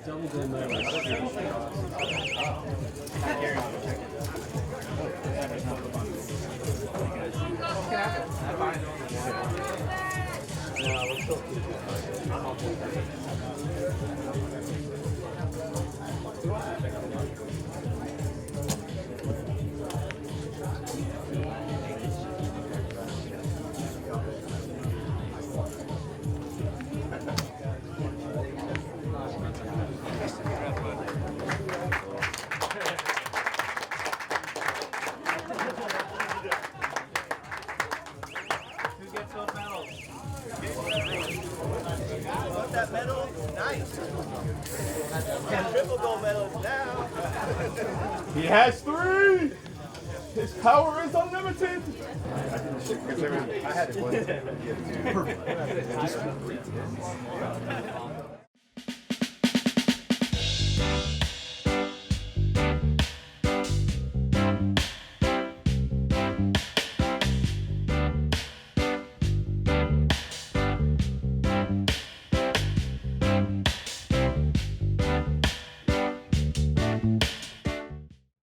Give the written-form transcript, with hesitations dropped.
double gold medalist. That medal, nice. Triple gold medalist now. He has 3! His power is unlimited! I had it one.